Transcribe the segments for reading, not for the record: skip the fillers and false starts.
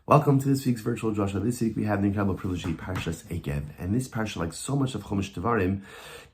Welcome to this week's virtual Drasha. This week we have the incredible privilege of Parshas Eikev. And this parsha, like so much of Chumash Devarim,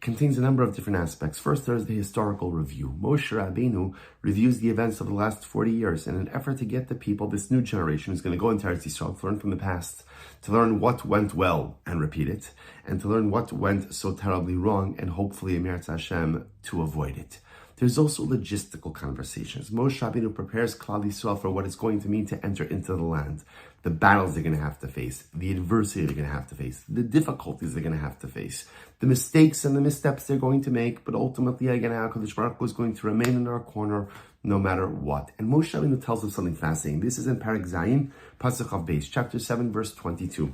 contains a number of different aspects. First, there's the historical review. Moshe Rabbeinu reviews the events of the last 40 years in an effort to get the people, this new generation who's going to go into Eretz Yisrael, to learn from the past, to learn what went well and repeat it, and to learn what went so terribly wrong and hopefully, Emir Hashem, to avoid it. There's also logistical conversations. Moshe Rabbeinu prepares Klal Yisrael for what it's going to mean to enter into the land, the battles they're going to have to face, the adversity they're going to have to face, the difficulties they're going to have to face, the mistakes and the missteps they're going to make, but ultimately, again, HaKadosh Baruch Hu is going to remain in our corner no matter what. And Moshe Rabbeinu tells us something fascinating. This is in Parak Zayin, Pasuk of Beis, chapter 7, verse 22.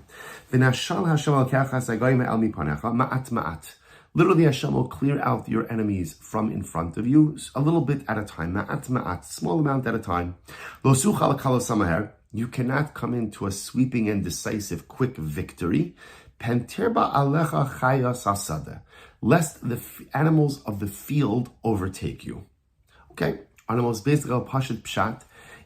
V'nashal Hashem al-keach ha'sagayim ha'el mipanecha ma'at ma'at. Literally, Hashem will clear out your enemies from in front of you, a little bit at a time, ma'at ma'at, small amount at a time. Lo suchal kalo samaher. You cannot come into a sweeping and decisive, quick victory. Penterba alecha chayas asada, lest the animals of the field overtake you. Okay, on the most basic pashut pshat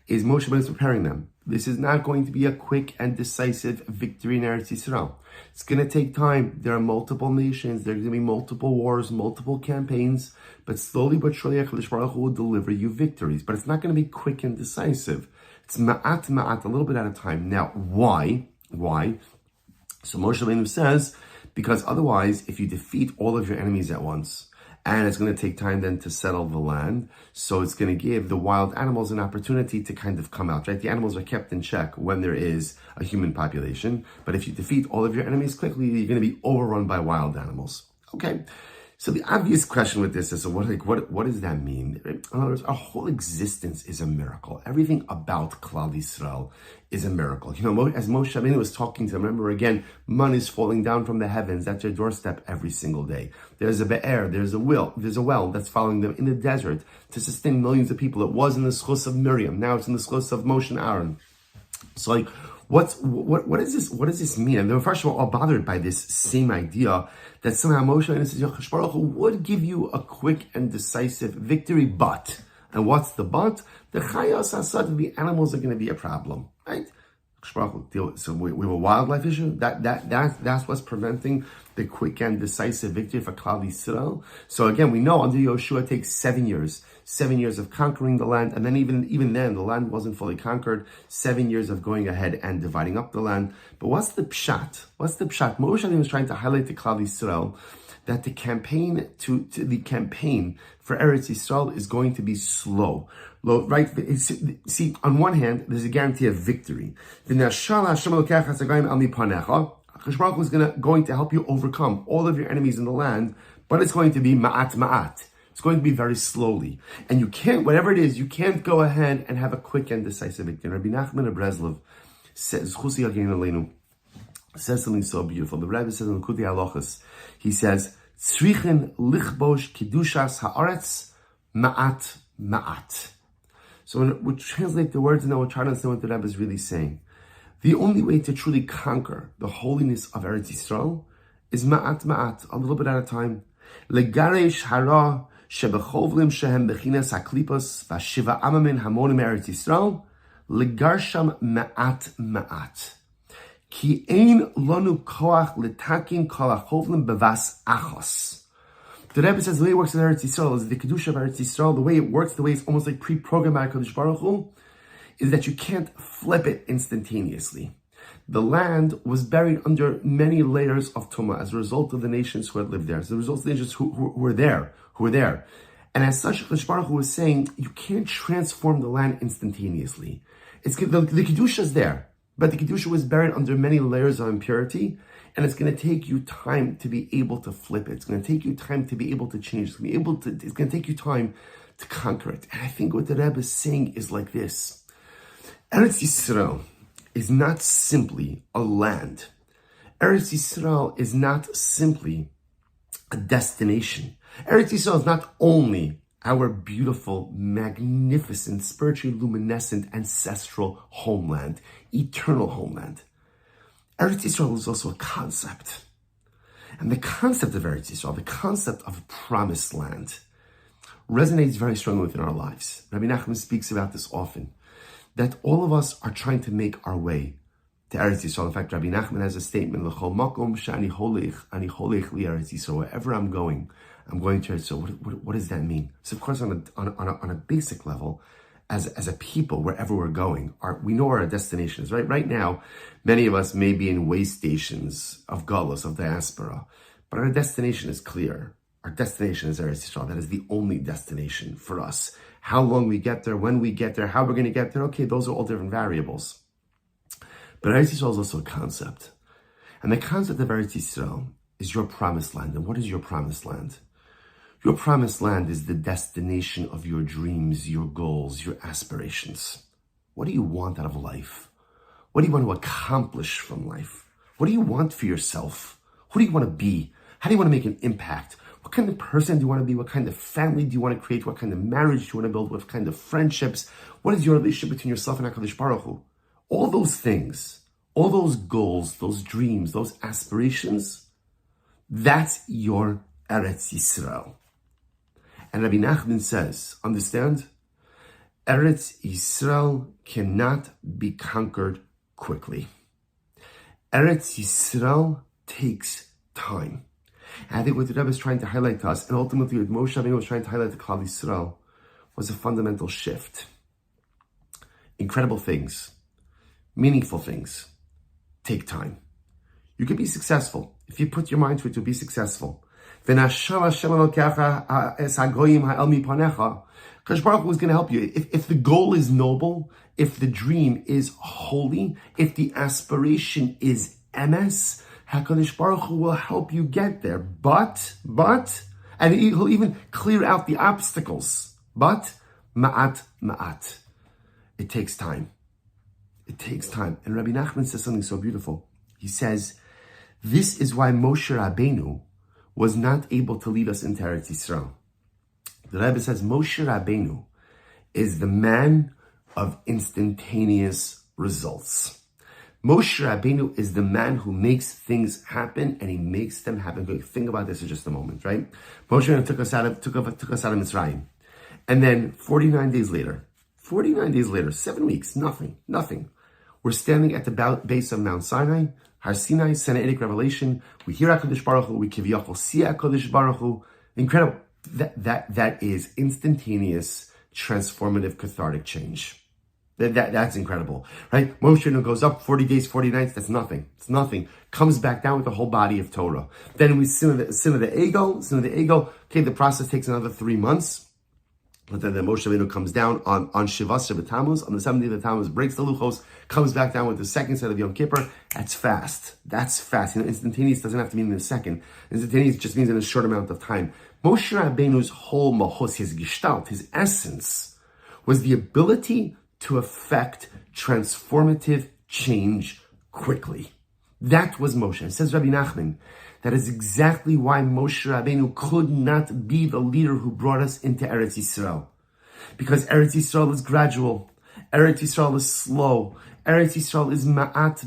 is Moshe Rabbeinu is preparing them. This is not going to be a quick and decisive victory in Eretz Yisrael. It's going to take time. There are multiple nations. There are going to be multiple wars, multiple campaigns. But slowly but surely, HaKadosh Baruch Hu will deliver you victories. But it's not going to be quick and decisive. It's ma'at ma'at, a little bit at a time. Now, why? Why? So Moshe Rabbeinu says, because otherwise, if you defeat all of your enemies at once, and it's going to take time then to settle the land, so it's going to give the wild animals an opportunity to kind of come out, right? The animals are kept in check when there is a human population, but if you defeat all of your enemies quickly, you're going to be overrun by wild animals. Okay, so the obvious question with this is, so what does that mean? In other words, our whole existence is a miracle. Everything about Klal Yisrael is a miracle. You know, as Moshe Rabbeinu was talking to them, remember again, man is falling down from the heavens at your doorstep every single day. There's a be'er, there's a well that's following them in the desert to sustain millions of people. It was in the schus of Miriam, now it's in the schus of Moshe and Aaron. So like, what is this? What does this mean? And they're first of all bothered by this same idea that somehow Moshe Rabbeinu says, HaKadosh Baruch Hu would give you a quick and decisive victory, but, and what's the but? The chayas asad, the animals are going to be a problem, right? So we have a wildlife issue. That's what's preventing the quick and decisive victory for Klal Yisrael. So again, we know under Yoshua it takes 7 years. 7 years of conquering the land, and then even then the land wasn't fully conquered. 7 years of going ahead and dividing up the land. But what's the pshat? What's the pshat? Moshe Rabbeinu was trying to highlight to Klal Yisrael that the campaign for Eretz Yisrael is going to be slow. Right? See, on one hand, there's a guarantee of victory. HaKadosh Baruch Hu is going to help you overcome all of your enemies in the land, but it's going to be ma'at ma'at. It's going to be very slowly. And you can't, whatever it is, you can't go ahead and have a quick and decisive victory. Rabbi Nachman of Breslov says, says something so beautiful. The Rebbe says in Kutei Halachos, he says, Tzrichen lichbosh kidushas haaretz ma'at ma'at. So when we translate the words and then we'll try to understand what the Rebbe is really saying. The only way to truly conquer the holiness of Eretz Yisrael is ma'at ma'at, a little bit at a time. Legaresh hara shebechovlim shehem bechinas haklipos v'shiva amamin hamonim Eretz Yisrael legarsham ma'at ma'at. Ki ein lanu koach letakin kol hachovlim bevas achos. The Rebbe says the way it works in Eretz Yisrael is the Kedusha of Eretz Yisrael, the way it works, the way it's almost like pre-programmed by HaKadosh Baruch Hu, is that you can't flip it instantaneously. The land was buried under many layers of tumah as a result of the nations who had lived there, as a result of the nations who were there. And as such, HaKadosh Baruch Hu was saying, you can't transform the land instantaneously. The Kedusha is there, but the Kedusha was buried under many layers of impurity, and it's going to take you time to be able to flip it. It's going to take you time to be able to change. It's going to take you time to conquer it. And I think what the Rebbe is saying is like this. Eretz Yisrael is not simply a land. Eretz Yisrael is not simply a destination. Eretz Yisrael is not only our beautiful, magnificent, spiritually luminescent, ancestral homeland, eternal homeland. Eretz Yisrael is also a concept. And the concept of Eretz Yisrael, the concept of promised land, resonates very strongly within our lives. Rabbi Nachman speaks about this often, that all of us are trying to make our way to Eretz Yisrael. In fact, Rabbi Nachman has a statement, L'chol makom she'ani holech, ani holech li Eretz Yisrael. Wherever I'm going to Eretz Yisrael. What does that mean? So of course, on a basic level, as a people, wherever we're going, we know where our destination is, right? Right now, many of us may be in way stations of galus, of diaspora, but our destination is clear. Our destination is Eretz Yisrael. That is the only destination for us. How long we get there, when we get there, how we're going to get there, okay, those are all different variables. But Eretz Yisrael is also a concept. And the concept of Eretz Yisrael is your promised land. And what is your promised land? Your promised land is the destination of your dreams, your goals, your aspirations. What do you want out of life? What do you want to accomplish from life? What do you want for yourself? Who do you want to be? How do you want to make an impact? What kind of person do you want to be? What kind of family do you want to create? What kind of marriage do you want to build? What kind of friendships? What is your relationship between yourself and HaKadosh Baruch Hu? All those things, all those goals, those dreams, those aspirations, that's your Eretz Yisrael. And Rabbi Nachman says, understand, Eretz Yisrael cannot be conquered quickly. Eretz Yisrael takes time. And I think what the Rebbe is trying to highlight to us, and ultimately what Moshe Rabbeinu was trying to highlight to Klal Yisrael, was a fundamental shift. Incredible things, meaningful things, take time. You can be successful. If you put your mind to it, you'll be successful. Kadosh Baruch Hu is going to help you. If the goal is noble, if the dream is holy, if the aspiration is emes, HaKadosh Baruch Hu will help you get there. But, and he'll even clear out the obstacles. But, ma'at. It takes time. It takes time. And Rabbi Nachman says something so beautiful. He says, this is why Moshe Rabbeinu was not able to lead us into Eretz Yisrael. The Rebbe says Moshe Rabbeinu is the man of instantaneous results. Moshe Rabbeinu is the man who makes things happen, and he makes them happen. Think about this for just a moment, right? Moshe Rabbeinu took us out of Mitzrayim. And then 49 days later, 7 weeks, nothing. We're standing at the base of Mount Sinai, Har Sinai, Sinaitic revelation. We hear HaKadosh Baruch Hu, we kiviyachol see HaKadosh Baruch Hu. Incredible. That is instantaneous, transformative, cathartic change. That's incredible, right? Moshe goes up 40 days, 40 nights. That's nothing. It's nothing. Comes back down with the whole body of Torah. Then we sin of the ego. Okay, the process takes another 3 months. But then Moshe Rabbeinu comes down on Shivas Shabbat Tammuz, on the 7th day of the Tammuz, breaks the luchos, comes back down with the second set of Yom Kippur. That's fast. Instantaneous doesn't have to mean in a second. Instantaneous just means in a short amount of time. Moshe Rabbeinu's whole mahos, his gestalt, his essence, was the ability to effect transformative change quickly. That was Moshe. It says Rabbi Nachman, that is exactly why Moshe Rabbeinu could not be the leader who brought us into Eretz Yisrael. Because Eretz Yisrael is gradual. Eretz Yisrael is slow. Eretz Yisrael is ma'at.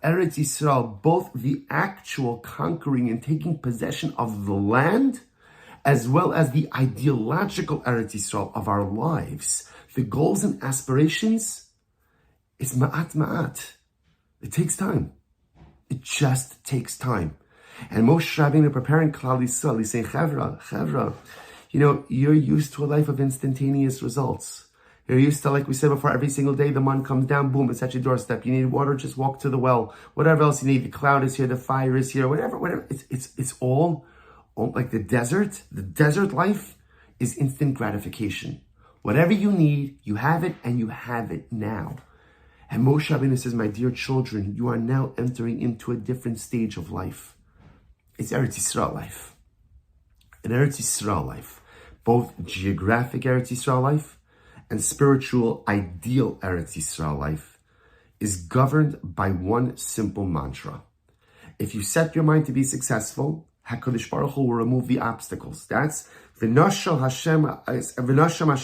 Eretz Yisrael, both the actual conquering and taking possession of the land, as well as the ideological Eretz Yisrael of our lives, the goals and aspirations, it's ma'at. It takes time. It just takes time. And Moshe Rabbeinu preparing Klal Yisrael, he's saying, Chavra, you're used to a life of instantaneous results. You're used to, like we said before, every single day the sun comes down, boom, it's at your doorstep. You need water, just walk to the well. Whatever else you need, the cloud is here, the fire is here, whatever. It's all like the desert. The desert life is instant gratification. Whatever you need, you have it, and you have it now. And Moshe Rabbeinu says, my dear children, you are now entering into a different stage of life. It's Eretz Yisrael life. An Eretz Yisrael life, both geographic Eretz Yisrael life and spiritual ideal Eretz Yisrael life, is governed by one simple mantra. If you set your mind to be successful, HaKadosh Baruch Hu will remove the obstacles. That's V'noshel Hashem Lokecha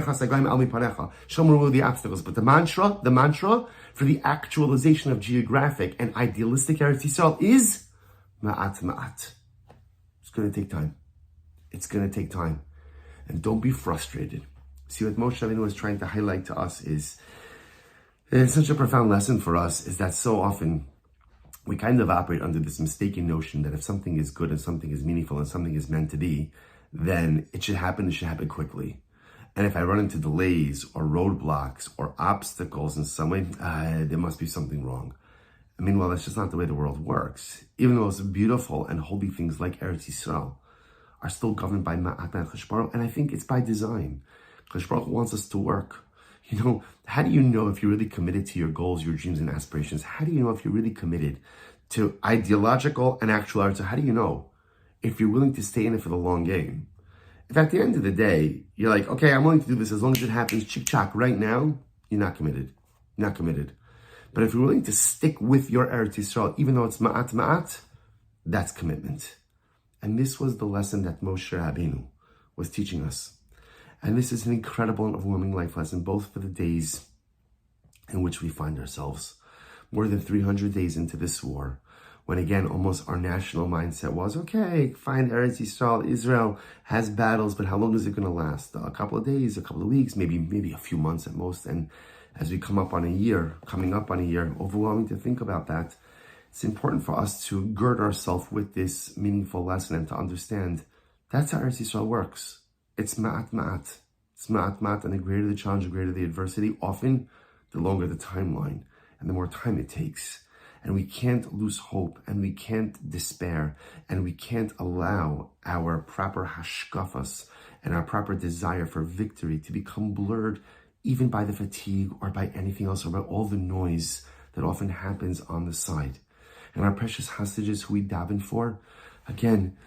Sagayim Al Mipanecha. Hashem will remove the obstacles. But the mantra for the actualization of geographic and idealistic Eretz Yisrael is Ma'at. It's going to take time. And don't be frustrated. See, what Moshe Rabbeinu was trying to highlight to us is It's such a profound lesson for us, is that so often we kind of operate under this mistaken notion that if something is good and something is meaningful and something is meant to be, then it should happen quickly. And if I run into delays or roadblocks or obstacles in some way, there must be something wrong. I mean, well, that's just not the way the world works. Even the most beautiful and holy things like Eretz Yisrael are still governed by Ma'at and Chosh Baruch, and I think it's by design. Chosh Baruch wants us to work. You know, how do you know if you're really committed to your goals, your dreams and aspirations? How do you know if you're really committed to ideological and actual art? So how do you know if you're willing to stay in it for the long game? If at the end of the day, you're like, okay, I'm willing to do this as long as it happens chick-chock right now, you're not committed. You're not committed. But if you're willing to stick with your Eretz Yisrael, even though it's ma'at, that's commitment. And this was the lesson that Moshe Rabbeinu was teaching us. And this is an incredible and overwhelming life lesson, both for the days in which we find ourselves. More than 300 days into this war, when again, almost our national mindset was, okay, fine, Eretz Yisrael, Israel has battles, but how long is it going to last? A couple of days, a couple of weeks, maybe a few months at most. And as we coming up on a year, overwhelming to think about that. It's important for us to gird ourselves with this meaningful lesson and to understand that's how Eretz Yisrael works. It's ma'at. It's ma'at, and the greater the challenge, the greater the adversity, often the longer the timeline and the more time it takes. And we can't lose hope, and we can't despair, and we can't allow our proper hashkafas and our proper desire for victory to become blurred even by the fatigue or by anything else or by all the noise that often happens on the side. And our precious hostages who we daven for, again,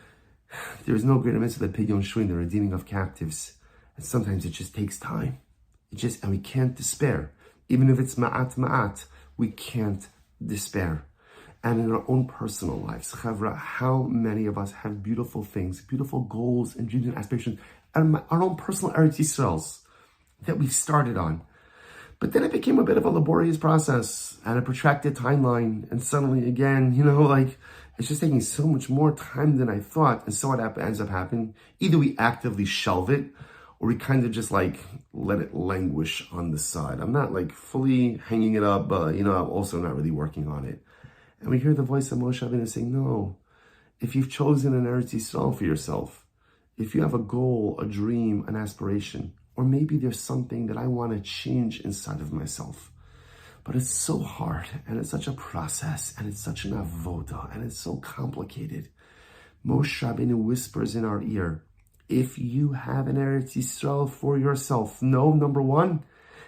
there is no greater mitzvah than Pidyon Shuin, the redeeming of captives. And sometimes it just takes time. And we can't despair. Even if it's ma'at, we can't despair. And in our own personal lives, Chavra, how many of us have beautiful things, beautiful goals and dreams and aspirations, and our own personal Eretz Yisraels that we've started on. But then it became a bit of a laborious process and a protracted timeline. And suddenly again, it's just taking so much more time than I thought. And so what ends up happening, either we actively shelve it or we kind of just let it languish on the side. I'm not fully hanging it up, but I'm also not really working on it. And we hear the voice of Moshe Rabbeinu saying, no, if you've chosen an Eretz Yisrael for yourself, if you have a goal, a dream, an aspiration, or maybe there's something that I want to change inside of myself, but it's so hard, and it's such a process, and it's such an avoda, and it's so complicated. Moshe Rabbeinu whispers in our ear, if you have an Eretz Yisrael for yourself, know, number one,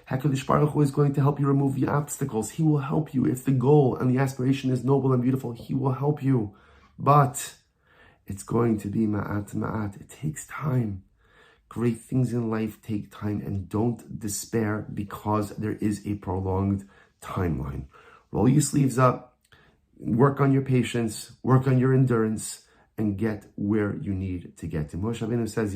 HaKadosh Baruch Hu is going to help you remove the obstacles. He will help you. If the goal and the aspiration is noble and beautiful, He will help you. But it's going to be ma'at. It takes time. Great things in life take time, and don't despair because there is a prolonged timeline. Roll your sleeves up, work on your patience, work on your endurance, and get where you need to get to. Moshe Rabbeinu says,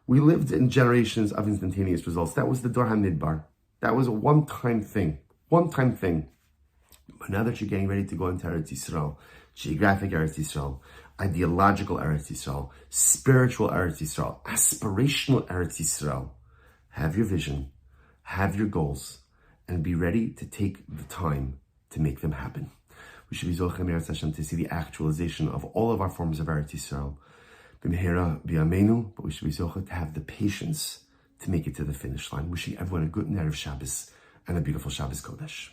we lived in generations of instantaneous results. That was the Dor HaMidbar. That was a one-time thing. But now that you're getting ready to go into Eretz Yisrael, geographic Eretz Yisrael, ideological Eretz Yisrael, spiritual Eretz Yisrael, aspirational Eretz Yisrael, have your vision, have your goals, and be ready to take the time to make them happen. We should be Zochem Eretz Hashem to see the actualization of all of our forms of Eretz Yisrael. B'mehera b'yameinu, but we should be Zocha to have the patience to make it to the finish line. Wishing everyone a good Erev Shabbos and a beautiful Shabbos Kodesh.